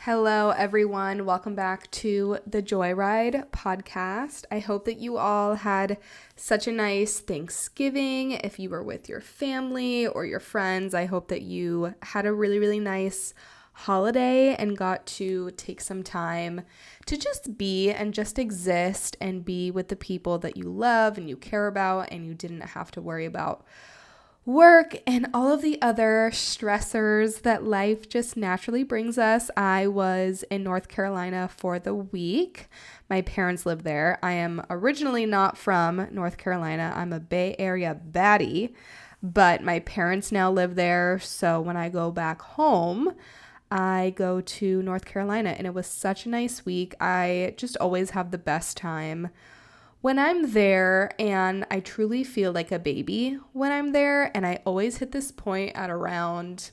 Hello, everyone. Welcome back to the Joyride podcast. I hope that you all had such a nice Thanksgiving. If you were with your family or your friends, I hope that you had a really, really nice holiday and got to take some time to just be and just exist and be with the people that you love and you care about, and you didn't have to worry about work and all of the other stressors that life just naturally brings us. I was in North Carolina for the week. My parents live there. I am originally not from North Carolina. I'm a Bay Area baddie, but my parents now live there. So when I go back home, I go to North Carolina, and it was such a nice week. I just always have the best time when I'm there, and I truly feel like a baby when I'm there. And I always hit this point at around,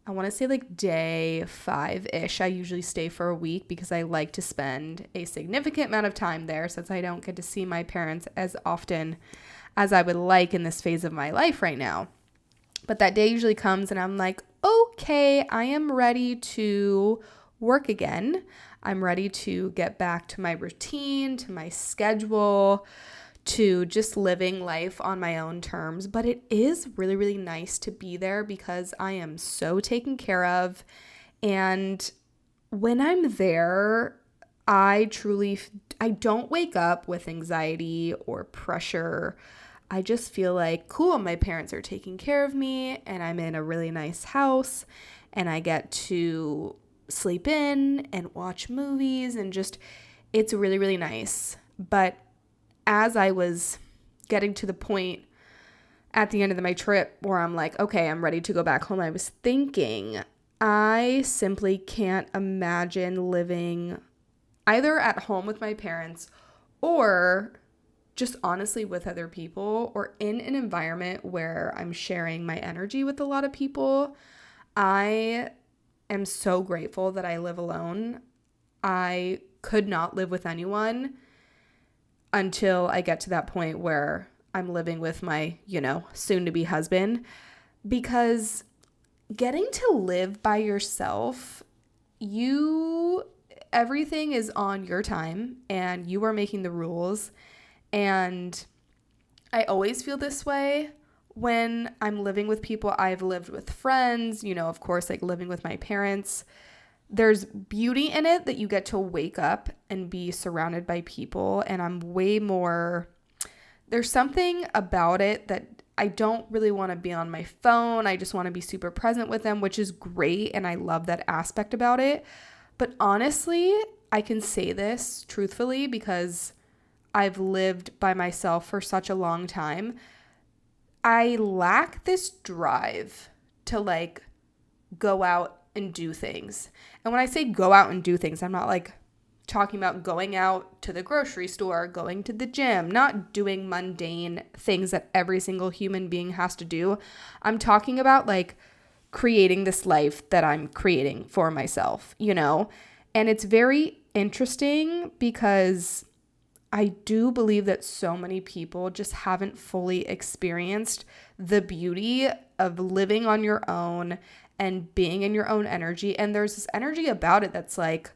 I want to say like day 5-ish. I usually stay for a week because I like to spend a significant amount of time there, since I don't get to see my parents as often as I would like in this phase of my life right now. But that day usually comes and I'm like, okay, I am ready to work again. I'm ready to get back to my routine, to my schedule, to just living life on my own terms. But it is really, really nice to be there because I am so taken care of. And when I'm there, I don't wake up with anxiety or pressure. I just feel like, cool, my parents are taking care of me, and I'm in a really nice house, and I get to sleep in and watch movies, and just, it's really, really nice. But as I was getting to the point at the end of my trip where I'm like, okay, I'm ready to go back home, I was thinking, I simply can't imagine living either at home with my parents or just honestly with other people, or in an environment where I'm sharing my energy with a lot of people. I am so grateful that I live alone. I could not live with anyone until I get to that point where I'm living with my, soon to be husband, because getting to live by yourself, everything is on your time and you are making the rules. And I always feel this way when I'm living with people. I've lived with friends, of course, like living with my parents. There's beauty in it that you get to wake up and be surrounded by people. And there's something about it that I don't really want to be on my phone. I just want to be super present with them, which is great. And I love that aspect about it. But honestly, I can say this truthfully because I've lived by myself for such a long time. I lack this drive to go out and do things. And when I say go out and do things, I'm not talking about going out to the grocery store, going to the gym, not doing mundane things that every single human being has to do. I'm talking about creating this life that I'm creating for myself, And it's very interesting because I do believe that so many people just haven't fully experienced the beauty of living on your own and being in your own energy. And there's this energy about it that's like,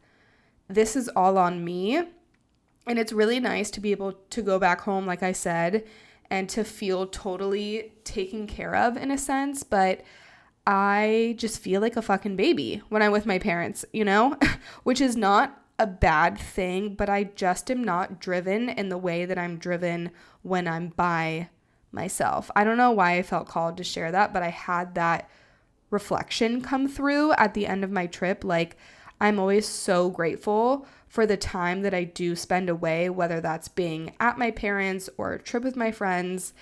this is all on me. And it's really nice to be able to go back home, like I said, and to feel totally taken care of in a sense. But I just feel like a fucking baby when I'm with my parents, which is not a bad thing, but I just am not driven in the way that I'm driven when I'm by myself. I don't know why I felt called to share that, but I had that reflection come through at the end of my trip. I'm always so grateful for the time that I do spend away, whether that's being at my parents' or a trip with my friends.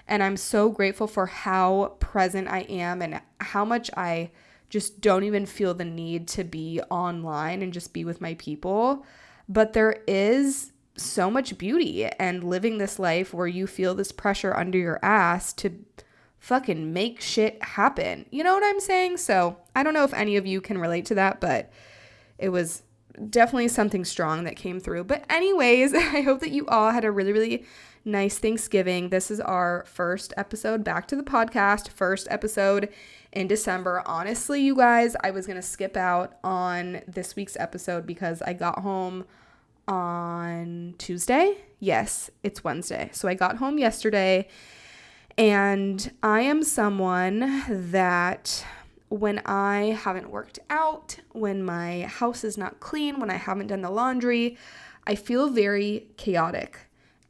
And I'm so grateful for how present I am and how much I just don't even feel the need to be online and just be with my people. But there is so much beauty and living this life where you feel this pressure under your ass to fucking make shit happen. You know what I'm saying? So I don't know if any of you can relate to that, but it was definitely something strong that came through. But anyways, I hope that you all had a really, really nice Thanksgiving. This is our first episode back to the podcast, first episode in December. Honestly, you guys, I was going to skip out on this week's episode because I got home on Tuesday. Yes, it's Wednesday. So I got home yesterday, and I am someone that when I haven't worked out, when my house is not clean, when I haven't done the laundry, I feel very chaotic.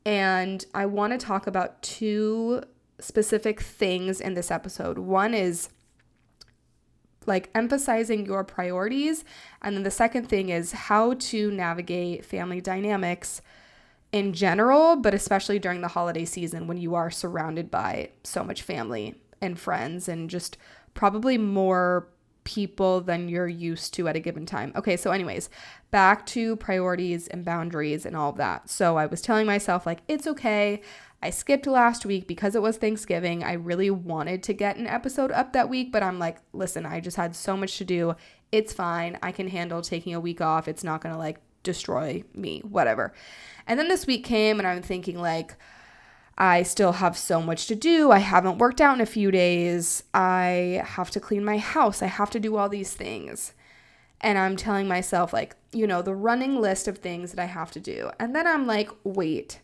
And I want to talk about two specific things in this episode. One is like emphasizing your priorities. And then the second thing is how to navigate family dynamics in general, but especially during the holiday season when you are surrounded by so much family and friends and just probably more people than you're used to at a given time. Okay, so anyways, back to priorities and boundaries and all of that. So I was telling myself, like, it's okay. I skipped last week because it was Thanksgiving. I really wanted to get an episode up that week, but I'm like, listen, I just had so much to do. It's fine. I can handle taking a week off. It's not going to like destroy me, whatever. And then this week came and I'm thinking like, I still have so much to do. I haven't worked out in a few days. I have to clean my house. I have to do all these things. And I'm telling myself like, you know, the running list of things that I have to do. And then I'm like, wait,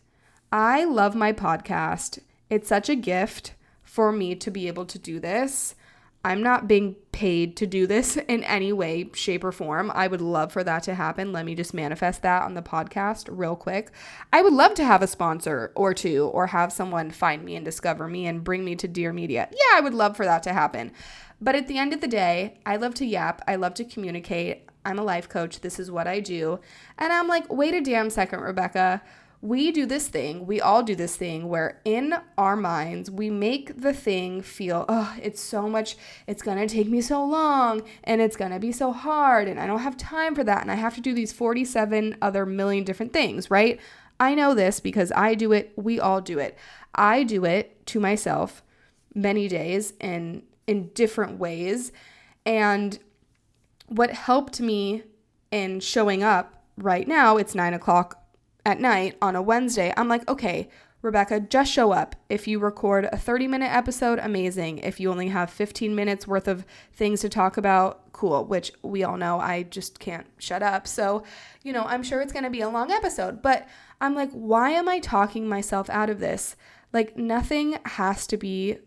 I love my podcast. It's such a gift for me to be able to do this. I'm not being paid to do this in any way, shape, or form. I would love for that to happen. Let me just manifest that on the podcast real quick. I would love to have a sponsor or two, or have someone find me and discover me and bring me to Dear Media. Yeah, I would love for that to happen. But at the end of the day, I love to yap. I love to communicate. I'm a life coach. This is what I do. And I'm like, wait a damn second, Rebekah. We do this thing, we all do this thing where in our minds, we make the thing feel, oh, it's so much, it's going to take me so long and it's going to be so hard and I don't have time for that and I have to do these 47 other million different things, right? I know this because I do it, we all do it. I do it to myself many days and in different ways. And what helped me in showing up right now, it's 9:00 at night on a Wednesday, I'm like, okay, Rebekah, just show up. If you record a 30-minute episode, amazing. If you only have 15 minutes worth of things to talk about, cool, which we all know I just can't shut up. So, you know, I'm sure it's going to be a long episode, but I'm like, why am I talking myself out of this? Like, nothing has to be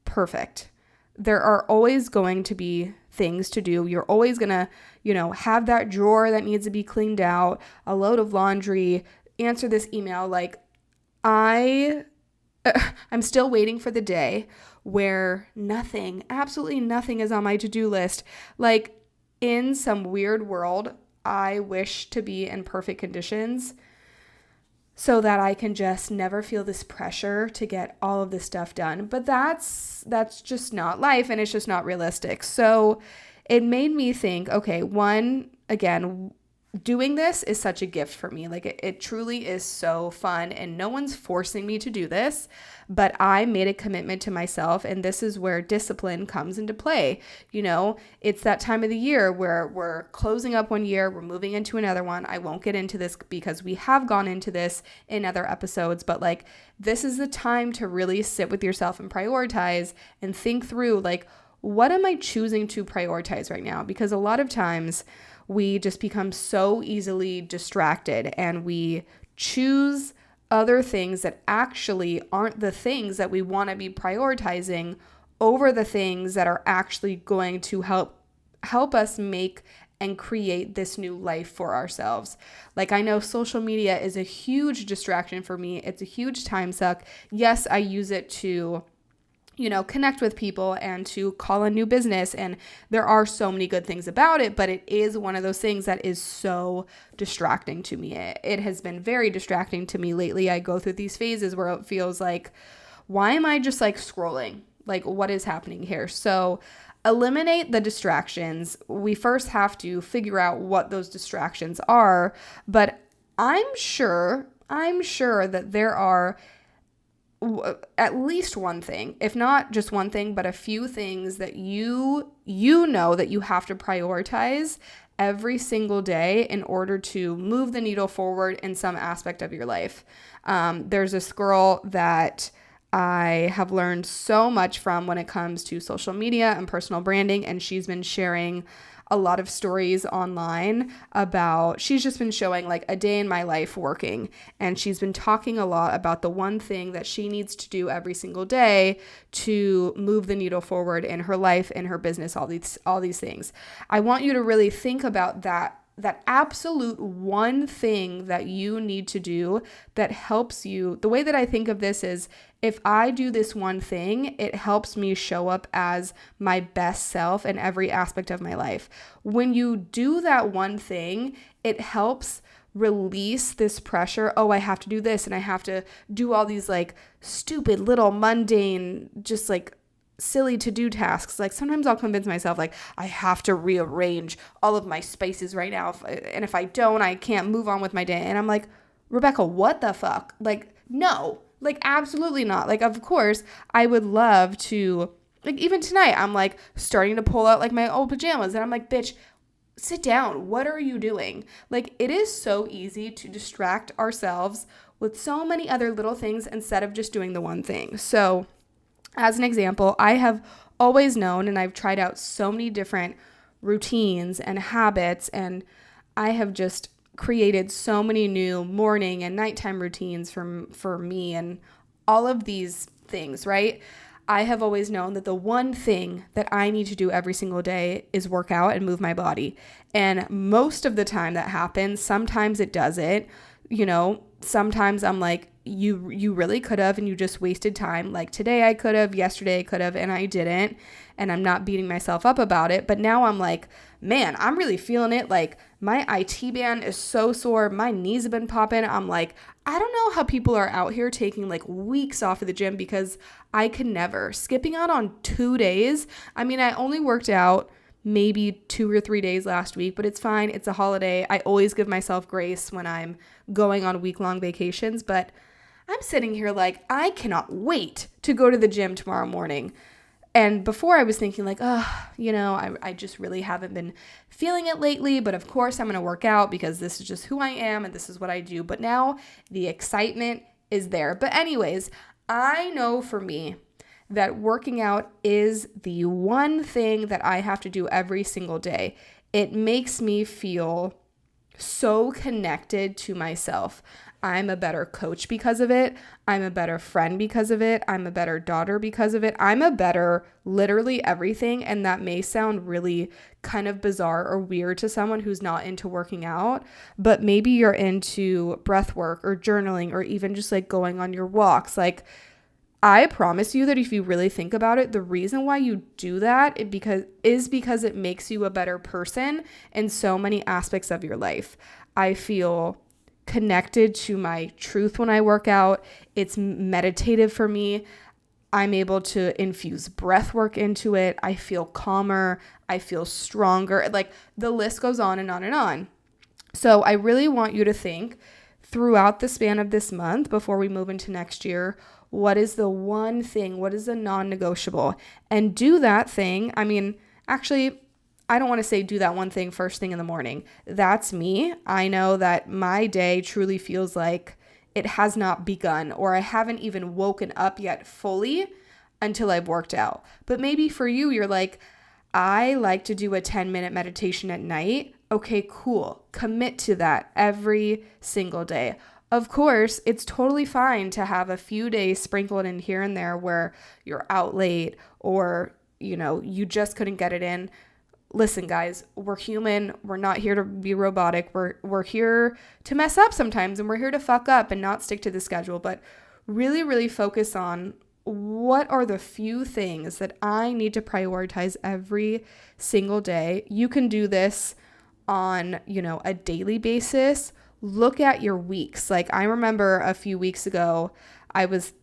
perfect. There are always going to be things to do. You're always going to, you know, have that drawer that needs to be cleaned out, a load of laundry, answer this email. Like I'm still waiting for the day where nothing, absolutely nothing is on my to-do list. Like in some weird world, I wish to be in perfect conditions so that I can just never feel this pressure to get all of this stuff done. But that's just not life, and it's just not realistic. So it made me think, okay, one, again, doing this is such a gift for me. Like it truly is so fun, and no one's forcing me to do this, but I made a commitment to myself, and this is where discipline comes into play. You know, it's that time of the year where we're closing up one year, we're moving into another one. I won't get into this because we have gone into this in other episodes, but like this is the time to really sit with yourself and prioritize and think through like, what am I choosing to prioritize right now? Because a lot of times we just become so easily distracted and we choose other things that actually aren't the things that we want to be prioritizing over the things that are actually going to help us make and create this new life for ourselves. Like I know social media is a huge distraction for me. It's a huge time suck. Yes, I use it to connect with people and to call a new business. And there are so many good things about it, but it is one of those things that is so distracting to me. It has been very distracting to me lately. I go through these phases where it feels like, why am I just like scrolling? Like, what is happening here? So eliminate the distractions. We first have to figure out what those distractions are, but I'm sure that there are at least one thing, if not just one thing, but a few things that you know that you have to prioritize every single day in order to move the needle forward in some aspect of your life. There's this girl that I have learned so much from when it comes to social media and personal branding, and she's been sharing a lot of stories online about, she's just been showing like a day in my life working, and she's been talking a lot about the one thing that she needs to do every single day to move the needle forward in her life, in her business, all these things. I want you to really think about that absolute one thing that you need to do that helps you. The way that I think of this is, if I do this one thing, it helps me show up as my best self in every aspect of my life. When you do that one thing, it helps release this pressure. Oh, I have to do this and I have to do all these like stupid little mundane, just like silly to-do tasks. Like sometimes I'll convince myself like I have to rearrange all of my spaces right now, and if I don't, I can't move on with my day. And I'm like, Rebekah, what the fuck? Like, no, like absolutely not. Like, of course I would love to, like even tonight I'm like starting to pull out like my old pajamas, and I'm like, bitch, sit down. What are you doing? Like, it is so easy to distract ourselves with so many other little things instead of just doing the one thing. So as an example, I have always known, and I've tried out so many different routines and habits, and I have just created so many new morning and nighttime routines for me and all of these things, right? I have always known that the one thing that I need to do every single day is work out and move my body. And most of the time that happens, sometimes it doesn't. Sometimes I'm like, you really could have, and you just wasted time. Like today I could have, yesterday I could have, and I didn't. And I'm not beating myself up about it. But now I'm like, man, I'm really feeling it. Like my IT band is so sore. My knees have been popping. I'm like, I don't know how people are out here taking like weeks off of the gym, because I could never. Skipping out on 2 days. I mean, I only worked out maybe 2 or 3 days last week, but it's fine. It's a holiday. I always give myself grace when I'm going on week-long vacations, but I'm sitting here like, I cannot wait to go to the gym tomorrow morning. And before I was thinking like, I just really haven't been feeling it lately, but of course I'm going to work out because this is just who I am and this is what I do. But now the excitement is there. But anyways, I know for me that working out is the one thing that I have to do every single day. It makes me feel so connected to myself. I'm a better coach because of it. I'm a better friend because of it. I'm a better daughter because of it. I'm a better literally everything. And that may sound really kind of bizarre or weird to someone who's not into working out, but maybe you're into breath work or journaling or even just like going on your walks. Like, I promise you that if you really think about it, the reason why you do that is because it makes you a better person in so many aspects of your life. I feel connected to my truth when I work out. It's meditative for me. I'm able to infuse breath work into it. I feel calmer. I feel stronger. Like the list goes on and on and on. So I really want you to think throughout the span of this month before we move into next year, what is the one thing? What is the non-negotiable? And do that thing. I mean, actually, I don't want to say do that one thing first thing in the morning. That's me. I know that my day truly feels like it has not begun, or I haven't even woken up yet fully until I've worked out. But maybe for you, you're like, I like to do a 10-minute meditation at night. Okay, cool. Commit to that every single day. Of course, it's totally fine to have a few days sprinkled in here and there where you're out late or, you just couldn't get it in. Listen, guys, we're human. We're not here to be robotic. We're here to mess up sometimes, and we're here to fuck up and not stick to the schedule. But really, really focus on what are the few things that I need to prioritize every single day. You can do this on, a daily basis. Look at your weeks. Like I remember a few weeks ago,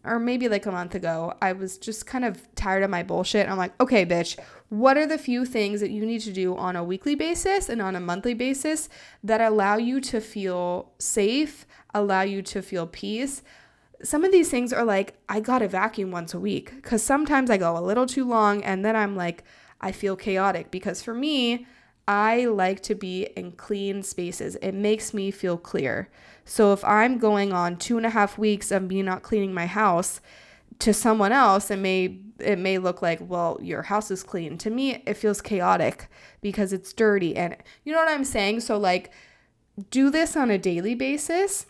or maybe like a month ago, I was just kind of tired of my bullshit. I'm like, okay, bitch, what are the few things that you need to do on a weekly basis and on a monthly basis that allow you to feel safe, allow you to feel peace? Some of these things are like, I gotta vacuum once a week, because sometimes I go a little too long and then I'm like, I feel chaotic, because for me, I like to be in clean spaces. It makes me feel clear. So if I'm going on 2.5 weeks of me not cleaning my house, to someone else, it may look like, well, your house is clean. To me, it feels chaotic because it's dirty. And you know what I'm saying? So like, do this on a daily basis.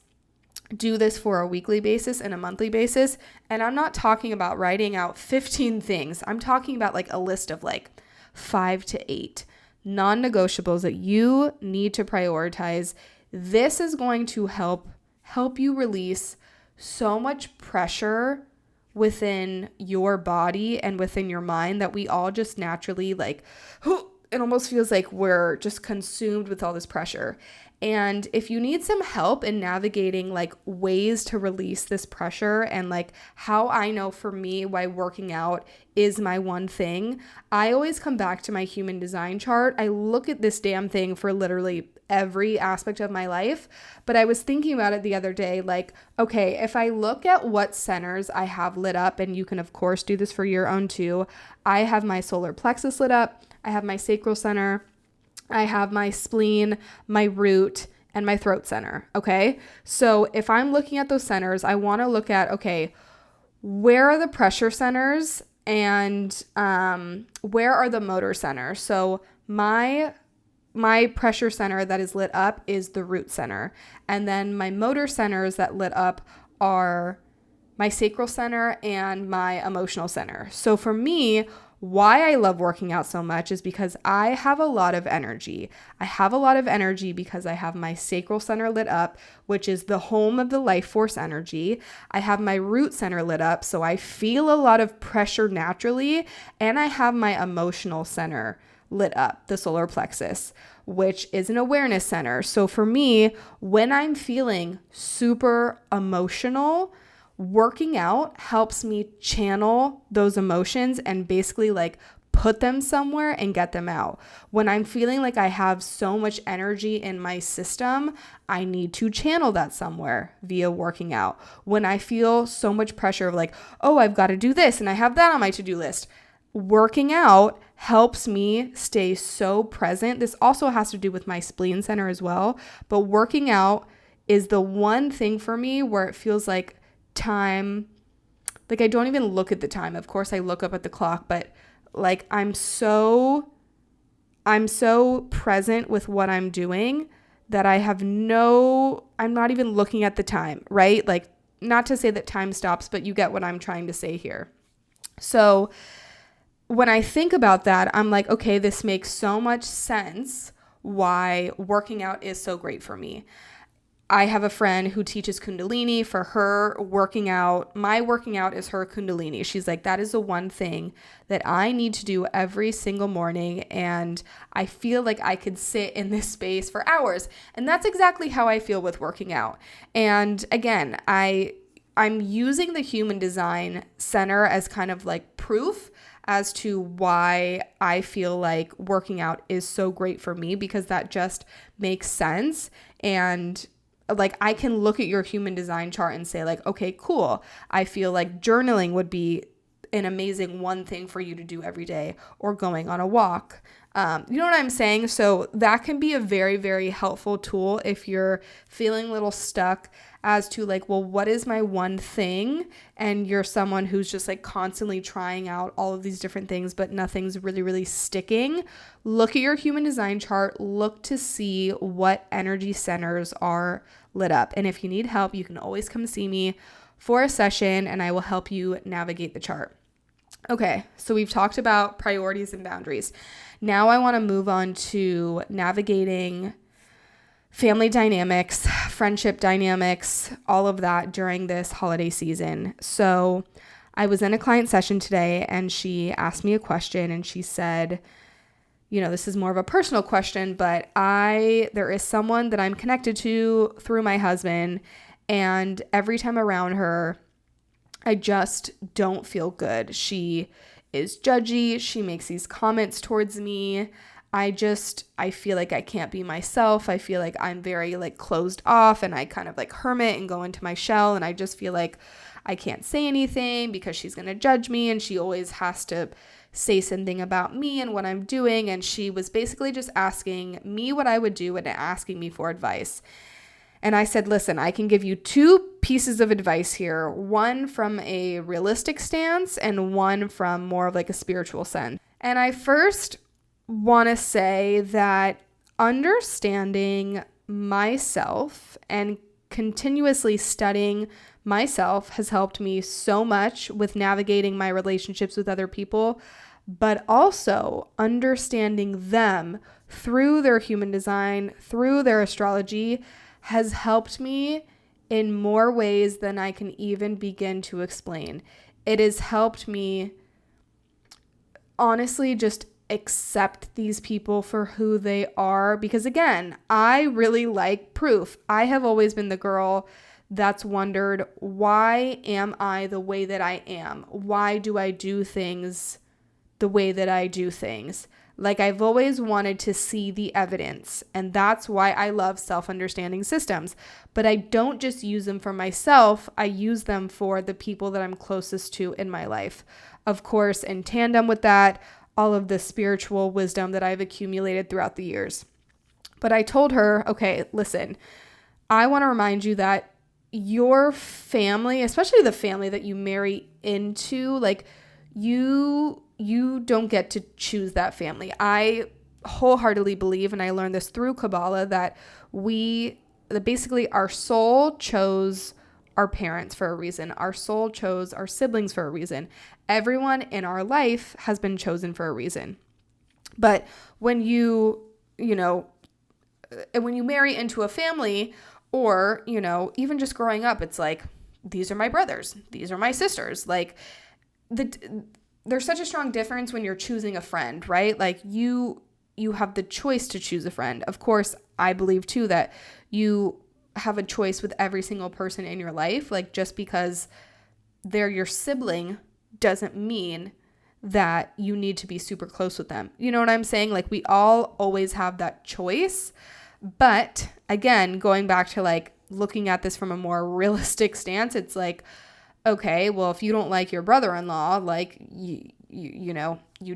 Do this for a weekly basis and a monthly basis. And I'm not talking about writing out 15 things. I'm talking about like a list of like 5 to 8 non-negotiables that you need to prioritize. This is going to help you release so much pressure within your body and within your mind that we all just naturally like, it almost feels like we're just consumed with all this pressure. And if you need some help in navigating like ways to release this pressure and like how I know for me why working out is my one thing, I always come back to my human design chart. I look at this damn thing for literally every aspect of my life. But I was thinking about it the other day, like, okay, if I look at what centers I have lit up, and you can of course do this for your own too, I have my solar plexus lit up, I have my sacral center, I have my spleen, my root, and my throat center. Okay. So if I'm looking at those centers, I want to look at, okay, where are the pressure centers and where are the motor centers? So my pressure center that is lit up is the root center. And then my motor centers that lit up are my sacral center and my emotional center. So for me, why I love working out so much is because I have a lot of energy. I have a lot of energy because I have my sacral center lit up, which is the home of the life force energy. I have my root center lit up, so I feel a lot of pressure naturally. And I have my emotional center lit up, the solar plexus, which is an awareness center. So for me, when I'm feeling super emotional, working out helps me channel those emotions and basically like put them somewhere and get them out. When I'm feeling like I have so much energy in my system, I need to channel that somewhere via working out. When I feel so much pressure of like, oh, I've got to do this and I have that on my to-do list, working out helps me stay so present. This also has to do with my spleen center as well, but working out is the one thing for me where it feels like time, like I don't even look at the time. Of course I look up at the clock, but like I'm so present with what I'm doing that I'm not even looking at the time, right? Like, not to say that time stops, but you get what I'm trying to say here. So when I think about that, I'm like, okay, this makes so much sense why working out is so great for me. I have a friend who teaches Kundalini. For her, my working out is her Kundalini. She's like, that is the one thing that I need to do every single morning. And I feel like I could sit in this space for hours. And that's exactly how I feel with working out. And again, I'm using the human design center as kind of like proof as to why I feel like working out is so great for me, because that just makes sense. And like, I can look at your human design chart and say like, okay, cool. I feel like journaling would be an amazing one thing for you to do every day, or going on a walk. You know what I'm saying? So that can be a very, very helpful tool if you're feeling a little stuck as to like, well, what is my one thing? And you're someone who's just like constantly trying out all of these different things, but nothing's really, really sticking. Look at your human design chart. Look to see what energy centers are lit up. And if you need help, you can always come see me for a session and I will help you navigate the chart. Okay, so we've talked about priorities and boundaries. Now I want to move on to navigating family dynamics, friendship dynamics, all of that during this holiday season. So I was in a client session today and she asked me a question and she said, you know, this is more of a personal question, but there is someone that I'm connected to through my husband, and every time around her, I just don't feel good. She is judgy. She makes these comments towards me. I feel like I can't be myself. I feel like I'm very like closed off and I kind of like hermit and go into my shell. And I just feel like I can't say anything because she's going to judge me. And she always has to say something about me and what I'm doing. And she was basically just asking me what I would do and asking me for advice. And I said, listen, I can give you two pieces of advice here, one from a realistic stance and one from more of like a spiritual sense. And I first want to say that understanding myself and continuously studying myself has helped me so much with navigating my relationships with other people, but also understanding them through their human design, through their astrology, has helped me in more ways than I can even begin to explain. It has helped me honestly just accept these people for who they are, because again, I really like proof. I have always been the girl that's wondered, why am I the way that I am? Why do I do things the way that I do things? Like, I've always wanted to see the evidence, and that's why I love self-understanding systems. But I don't just use them for myself, I use them for the people that I'm closest to in my life. Of course, in tandem with that, all of the spiritual wisdom that I've accumulated throughout the years. But I told her, okay, listen, I want to remind you that your family, especially the family that you marry into, like, you don't get to choose that family. I wholeheartedly believe, and I learned this through Kabbalah, that basically our soul chose our parents for a reason. Our soul chose our siblings for a reason. Everyone in our life has been chosen for a reason. But when you marry into a family, or, even just growing up, it's like, these are my brothers, these are my sisters. Like, there's such a strong difference when you're choosing a friend, right? Like, you have the choice to choose a friend. Of course, I believe too that you have a choice with every single person in your life. Like, just because they're your sibling doesn't mean that you need to be super close with them. You know what I'm saying? Like, we all always have that choice. But again, going back to like looking at this from a more realistic stance, it's like, okay, well, if you don't like your brother-in-law, like you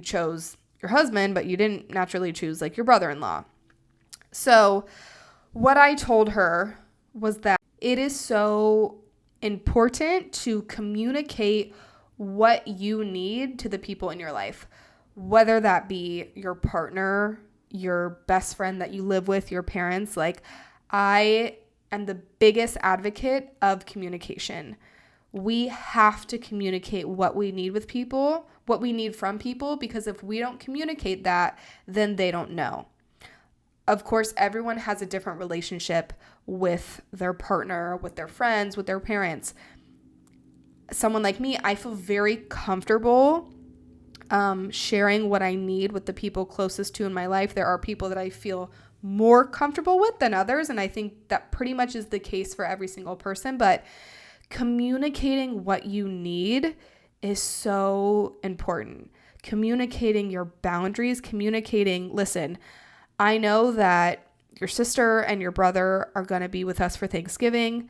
chose your husband, but you didn't naturally choose like your brother-in-law. So what I told her was that it is so important to communicate what you need to the people in your life, whether that be your partner, your best friend that you live with, your parents. Like, I am the biggest advocate of communication. We have to communicate what we need with people, what we need from people, because if we don't communicate that, then they don't know. Of course, everyone has a different relationship with their partner, with their friends, with their parents. Someone like me, I feel very comfortable sharing what I need with the people closest to in my life. There are people that I feel more comfortable with than others, and I think that pretty much is the case for every single person. But communicating what you need is so important. Communicating your boundaries, listen, I know that your sister and your brother are going to be with us for Thanksgiving,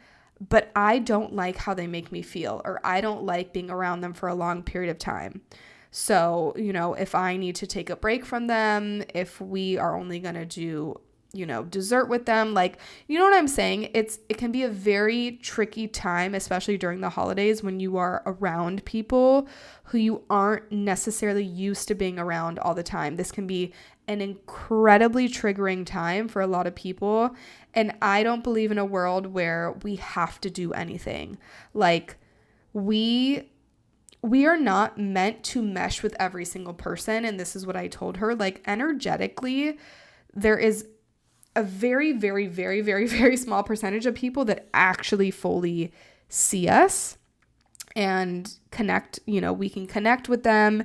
but I don't like how they make me feel, or I don't like being around them for a long period of time. So, if I need to take a break from them, if we are only going to do, dessert with them, like, you know what I'm saying? It can be a very tricky time, especially during the holidays, when you are around people who you aren't necessarily used to being around all the time. This can be an incredibly triggering time for a lot of people. And I don't believe in a world where we have to do anything. Like, we are not meant to mesh with every single person. And this is what I told her. Like, energetically, there is a very, very, very, very, very small percentage of people that actually fully see us and connect. We can connect with them.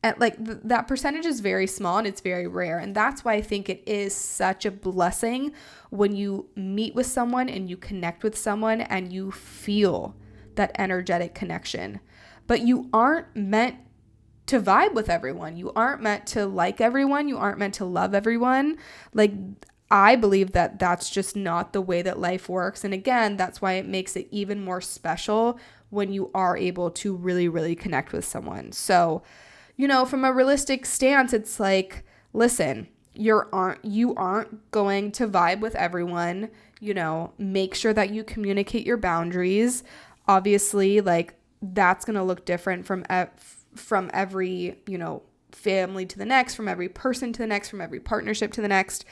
And like that percentage is very small, and it's very rare. And that's why I think it is such a blessing when you meet with someone and you connect with someone and you feel that energetic connection. But you aren't meant to vibe with everyone. You aren't meant to like everyone. You aren't meant to love everyone. Like, I believe that that's just not the way that life works. And again, that's why it makes it even more special when you are able to really, really connect with someone. So, from a realistic stance, it's like, listen, you aren't going to vibe with everyone. Make sure that you communicate your boundaries. Obviously, like, that's going to look different from every, family to the next, from every person to the next, from every partnership to the next.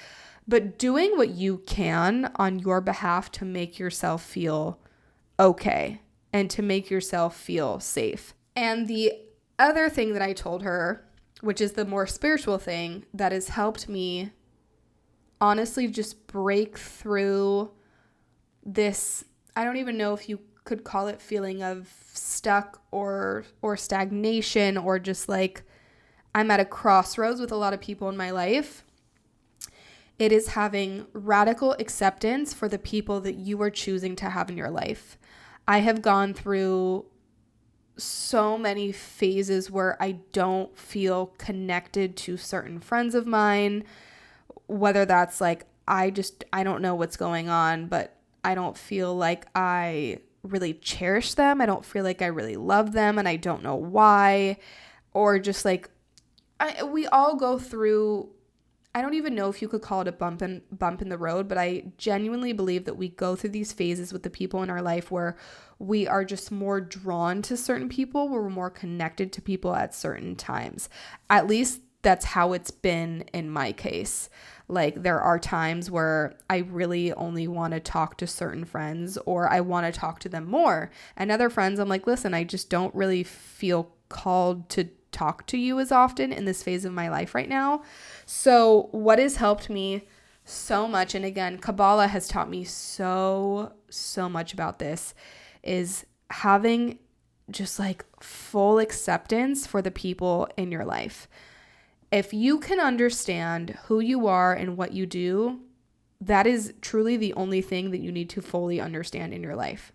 But doing what you can on your behalf to make yourself feel okay and to make yourself feel safe. And the other thing that I told her, which is the more spiritual thing that has helped me honestly just break through this, I don't even know if you could call it feeling of stuck or stagnation, or just like I'm at a crossroads with a lot of people in my life. It is having radical acceptance for the people that you are choosing to have in your life. I have gone through so many phases where I don't feel connected to certain friends of mine, whether that's like, I don't know what's going on, but I don't feel like I really cherish them. I don't feel like I really love them, and I don't know why. Or just like, we all go through, I don't even know if you could call it a bump in the road, but I genuinely believe that we go through these phases with the people in our life where we are just more drawn to certain people, where we're more connected to people at certain times. At least that's how it's been in my case. Like, there are times where I really only want to talk to certain friends, or I want to talk to them more. And other friends, I'm like, listen, I just don't really feel called to talk to you as often in this phase of my life right now. So what has helped me so much, and again, Kabbalah has taught me so much about this, is having just like full acceptance for the people in your life. If you can understand who you are and what you do, that is truly the only thing that you need to fully understand in your life.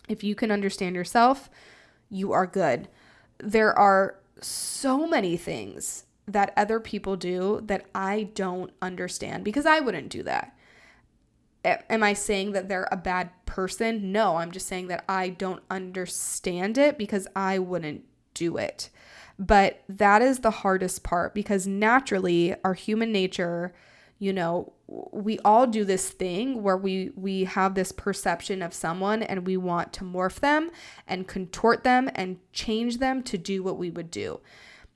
If you can understand yourself, you are good. There are so many things that other people do that I don't understand, because I wouldn't do that. Am I saying that they're a bad person? No, I'm just saying that I don't understand it because I wouldn't do it. But that is the hardest part, because naturally our human nature, we all do this thing where we have this perception of someone and we want to morph them and contort them and change them to do what we would do.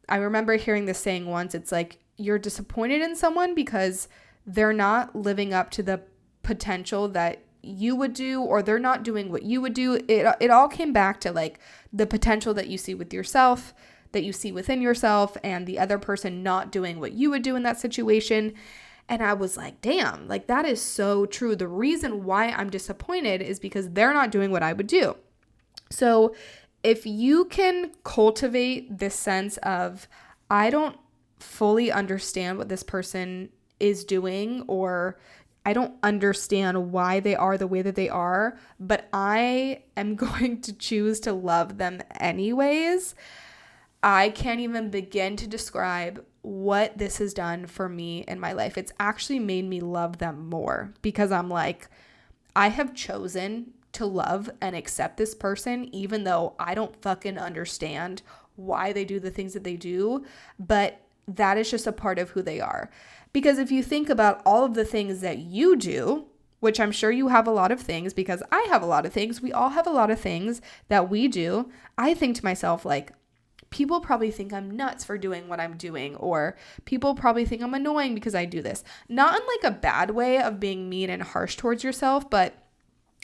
I remember hearing this saying once. It's like, you're disappointed in someone because they're not living up to the potential that you would do, or they're not doing what you would do. It all came back to like the potential that you see with yourself, that you see within yourself, and the other person not doing what you would do in that situation. And I was like, damn, like that is so true. The reason why I'm disappointed is because they're not doing what I would do. So if you can cultivate this sense of, I don't fully understand what this person is doing, or I don't understand why they are the way that they are, but I am going to choose to love them anyways, I can't even begin to describe what this has done for me in my life. It's actually made me love them more, because I'm like, I have chosen to love and accept this person, even though I don't fucking understand why they do the things that they do, but that is just a part of who they are. Because if you think about all of the things that you do, which I'm sure you have a lot of things, because I have a lot of things, we all have a lot of things that we do, I think to myself, like, people probably think I'm nuts for doing what I'm doing, or people probably think I'm annoying because I do this. Not in like a bad way of being mean and harsh towards yourself, but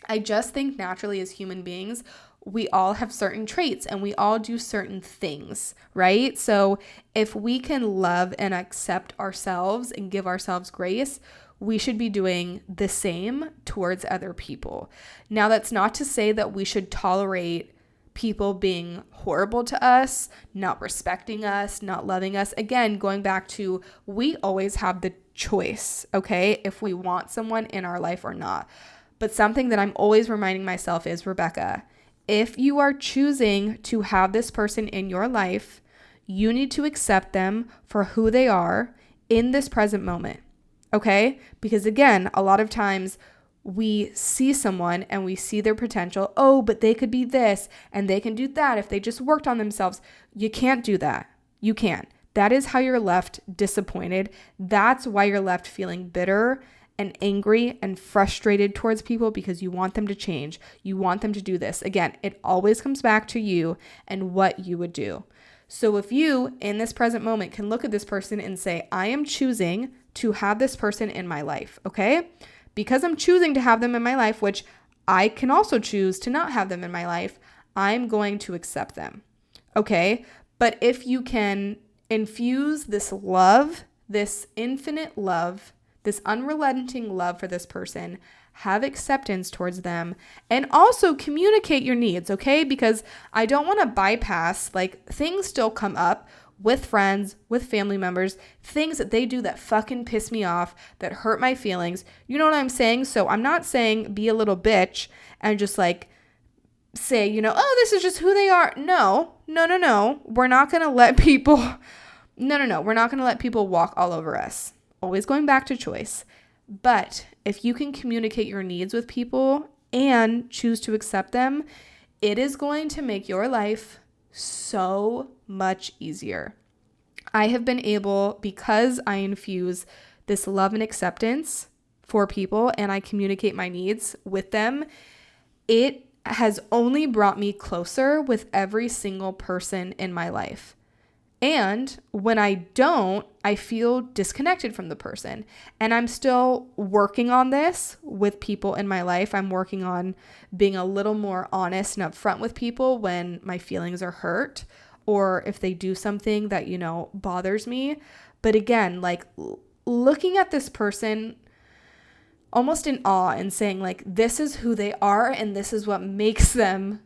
I just think naturally as human beings, we all have certain traits and we all do certain things, right? So if we can love and accept ourselves and give ourselves grace, we should be doing the same towards other people. Now, that's not to say that we should tolerate people being horrible to us, not respecting us, not loving us. Again, going back to, we always have the choice, okay, if we want someone in our life or not. But something that I'm always reminding myself is, Rebekah, if you are choosing to have this person in your life, you need to accept them for who they are in this present moment, okay? Because again, a lot of times we see someone and we see their potential. Oh, but they could be this and they can do that if they just worked on themselves. You can't do that. You can. That is how you're left disappointed. That's why you're left feeling bitter and angry and frustrated towards people, because you want them to change. You want them to do this. Again, it always comes back to you and what you would do. So if you, in this present moment, can look at this person and say, I am choosing to have this person in my life, okay? Because I'm choosing to have them in my life, which I can also choose to not have them in my life, I'm going to accept them, okay? But if you can infuse this love, this infinite love, this unrelenting love for this person, have acceptance towards them, and also communicate your needs, okay? Because I don't want to bypass, like, things still come up with friends, with family members, things that they do that fucking piss me off, that hurt my feelings. You know what I'm saying? So I'm not saying be a little bitch and just like say, oh, this is just who they are. No. We're not going to let people, we're not going to let people walk all over us. Always going back to choice. But if you can communicate your needs with people and choose to accept them, it is going to make your life so much easier. I have been able, because I infuse this love and acceptance for people and I communicate my needs with them, it has only brought me closer with every single person in my life. And when I don't, I feel disconnected from the person. And I'm still working on this with people in my life. I'm working on being a little more honest and upfront with people when my feelings are hurt or if they do something that, bothers me. But again, like looking at this person almost in awe and saying like, this is who they are and this is what makes them.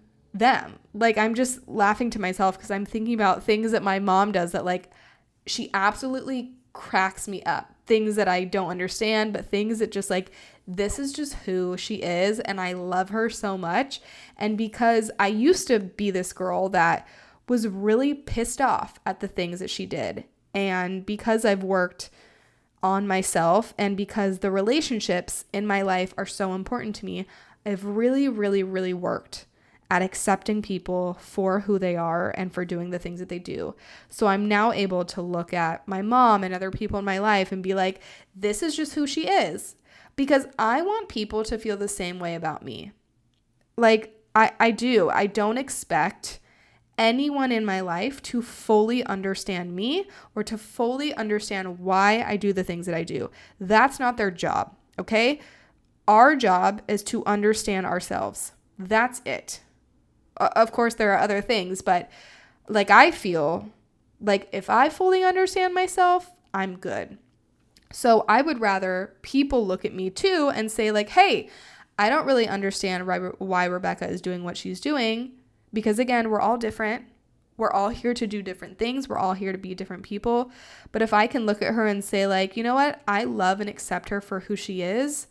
Like, I'm just laughing to myself because I'm thinking about things that my mom does that like she absolutely cracks me up. Things that I don't understand, but things that just like, this is just who she is and I love her so much. And because I used to be this girl that was really pissed off at the things that she did, and because I've worked on myself and because the relationships in my life are so important to me, I've really, really, really worked at accepting people for who they are and for doing the things that they do. So I'm now able to look at my mom and other people in my life and be like, this is just who she is. Because I want people to feel the same way about me. Like, I do. I don't expect anyone in my life to fully understand me or to fully understand why I do the things that I do. That's not their job, okay? Our job is to understand ourselves. That's it. Of course, there are other things, but like I feel like if I fully understand myself, I'm good. So I would rather people look at me too and say like, hey, I don't really understand why Rebekah is doing what she's doing, because again, we're all different. We're all here to do different things. We're all here to be different people. But if I can look at her and say like, you know what? I love and accept her for who she is.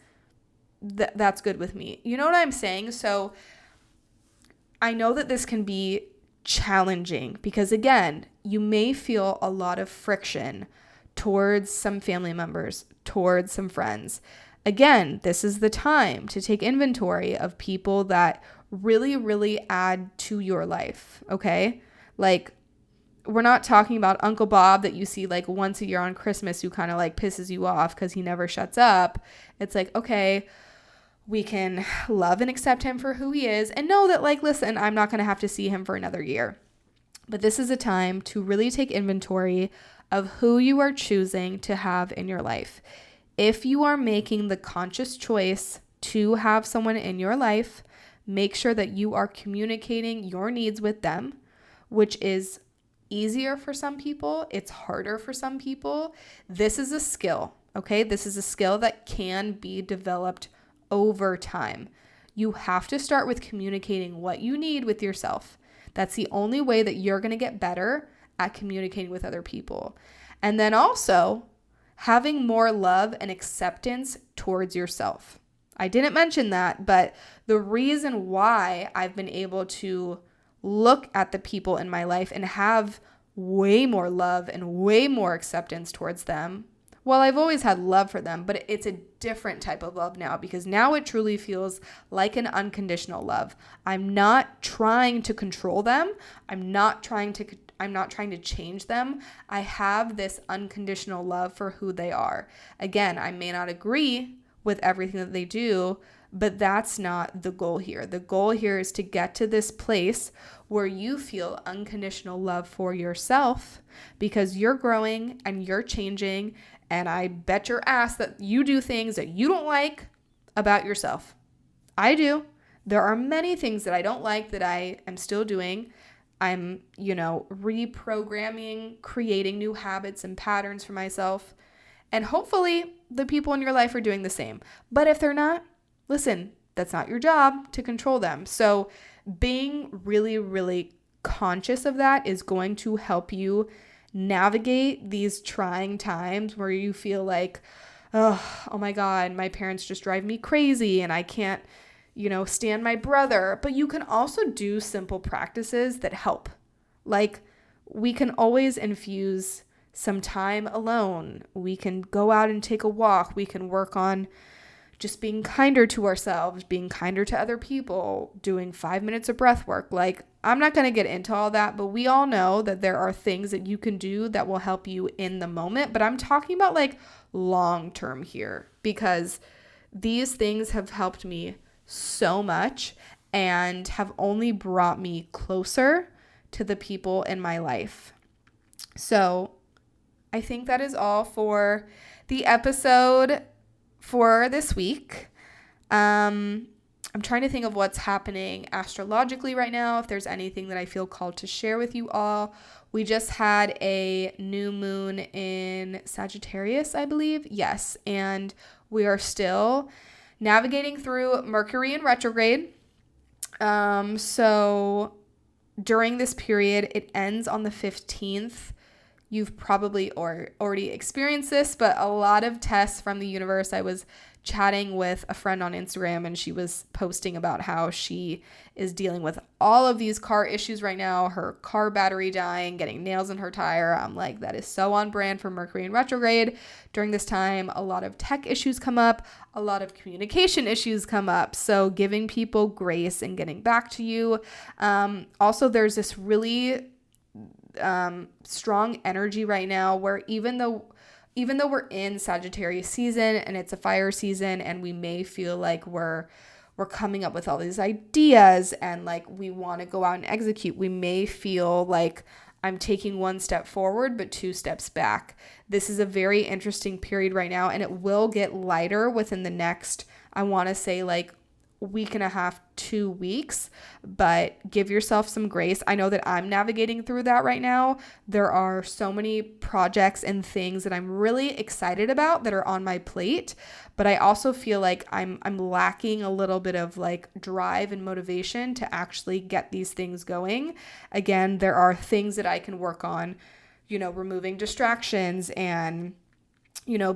That's good with me. You know what I'm saying? So I know that this can be challenging because, again, you may feel a lot of friction towards some family members, towards some friends. Again, this is the time to take inventory of people that really, really add to your life, okay? Like, we're not talking about Uncle Bob that you see like once a year on Christmas who kind of like pisses you off because he never shuts up. It's like, okay, we can love and accept him for who he is and know that like, listen, I'm not going to have to see him for another year. But this is a time to really take inventory of who you are choosing to have in your life. If you are making the conscious choice to have someone in your life, make sure that you are communicating your needs with them, which is easier for some people. It's harder for some people. This is a skill, okay? This is a skill that can be developed over time. You have to start with communicating what you need with yourself. That's the only way that you're going to get better at communicating with other people. And then also having more love and acceptance towards yourself. I didn't mention that, but the reason why I've been able to look at the people in my life and have way more love and way more acceptance towards them. Well, I've always had love for them, but it's a different type of love now because now it truly feels like an unconditional love. I'm not trying to control them. I'm not trying to I'm not trying to change them. I have this unconditional love for who they are. Again, I may not agree with everything that they do, but that's not the goal here. The goal here is to get to this place where you feel unconditional love for yourself because you're growing and you're changing. And I bet your ass that you do things that you don't like about yourself. I do. There are many things that I don't like that I am still doing. I'm, reprogramming, creating new habits and patterns for myself. And hopefully the people in your life are doing the same. But if they're not, listen, that's not your job to control them. So being really, really conscious of that is going to help you navigate these trying times where you feel like, oh my God, my parents just drive me crazy and I can't, stand my brother. But you can also do simple practices that help. Like we can always infuse some time alone. We can go out and take a walk. We can work on just being kinder to ourselves, being kinder to other people, doing 5 minutes of breath work. Like, I'm not going to get into all that, but we all know that there are things that you can do that will help you in the moment. But I'm talking about like long term here because these things have helped me so much and have only brought me closer to the people in my life. So I think that is all for the episode for this week. I'm trying to think of what's happening astrologically right now, if there's anything that I feel called to share with you all. We just had a new moon in Sagittarius, I believe. Yes, and we are still navigating through Mercury in retrograde. So during this period, it ends on the 15th. You've probably already experienced this, but a lot of tests from the universe. I was chatting with a friend on Instagram and she was posting about how she is dealing with all of these car issues right now, her car battery dying, getting nails in her tire. I'm like, that is so on brand for Mercury in retrograde. During this time, a lot of tech issues come up, a lot of communication issues come up. So giving people grace and getting back to you. Also, there's this really strong energy right now where even though we're in Sagittarius season and it's a fire season and we may feel like we're coming up with all these ideas and like we want to go out and execute, we may feel like I'm taking one step forward but two steps back. This is a very interesting period right now and it will get lighter within the next, I want to say like week and a half, 2 weeks, but give yourself some grace. I know that I'm navigating through that right now. There are so many projects and things that I'm really excited about that are on my plate, but I also feel like I'm lacking a little bit of like drive and motivation to actually get these things going. Again, there are things that I can work on, removing distractions and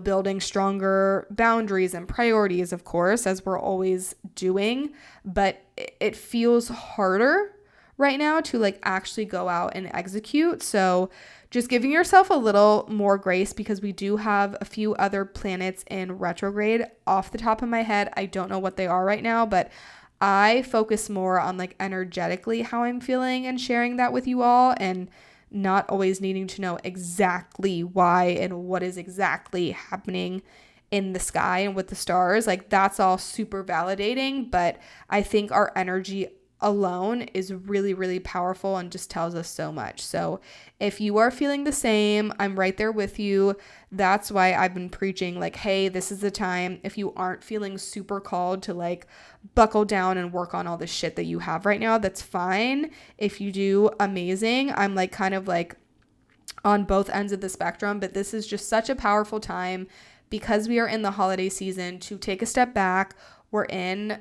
building stronger boundaries and priorities, of course, as we're always doing. But it feels harder right now to like actually go out and execute. So just giving yourself a little more grace because we do have a few other planets in retrograde. Off the top of my head, I don't know what they are right now, but I focus more on like energetically how I'm feeling and sharing that with you all and not always needing to know exactly why and what is exactly happening in the sky and with the stars. Like that's all super validating, but I think our energy alone is really, really powerful and just tells us so much. So if you are feeling the same, I'm right there with you. That's why I've been preaching like, hey, this is the time. If you aren't feeling super called to like buckle down and work on all the shit that you have right now, that's fine. If you do, amazing. I'm like kind of like on both ends of the spectrum, but this is just such a powerful time because we are in the holiday season to take a step back. We're in,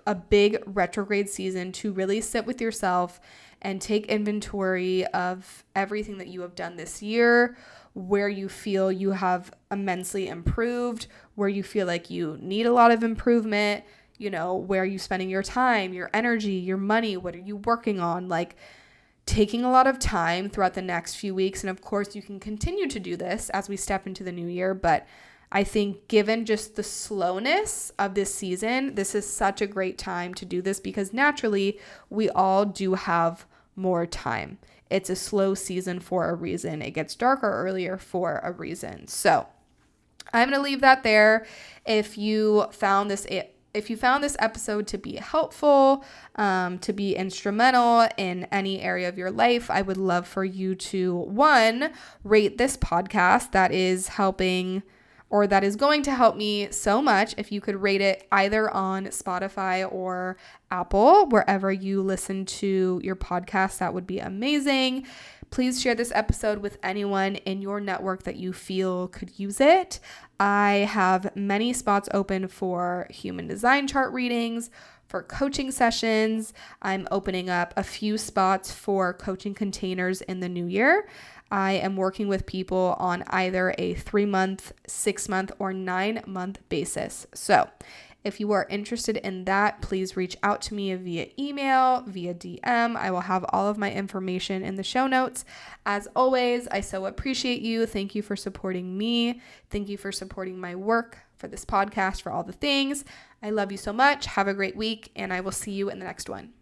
a big retrograde season to really sit with yourself and take inventory of everything that you have done this year, where you feel you have immensely improved, where you feel like you need a lot of improvement, where are you spending your time, your energy, your money, what are you working on, like taking a lot of time throughout the next few weeks. And of course you can continue to do this as we step into the new year, but I think given just the slowness of this season, this is such a great time to do this because naturally we all do have more time. It's a slow season for a reason. It gets darker earlier for a reason. So I'm going to leave that there. If you found this episode to be helpful, to be instrumental in any area of your life, I would love for you to, 1, rate this podcast. That is helping, or that is going to help me so much. If you could rate it either on Spotify or Apple, wherever you listen to your podcast, that would be amazing. Please share this episode with anyone in your network that you feel could use it. I have many spots open for human design chart readings, for coaching sessions. I'm opening up a few spots for coaching containers in the new year. I am working with people on either a 3-month, 6-month, or 9-month basis. So if you are interested in that, please reach out to me via email, via DM. I will have all of my information in the show notes. As always, I so appreciate you. Thank you for supporting me. Thank you for supporting my work, for this podcast, for all the things. I love you so much. Have a great week, and I will see you in the next one.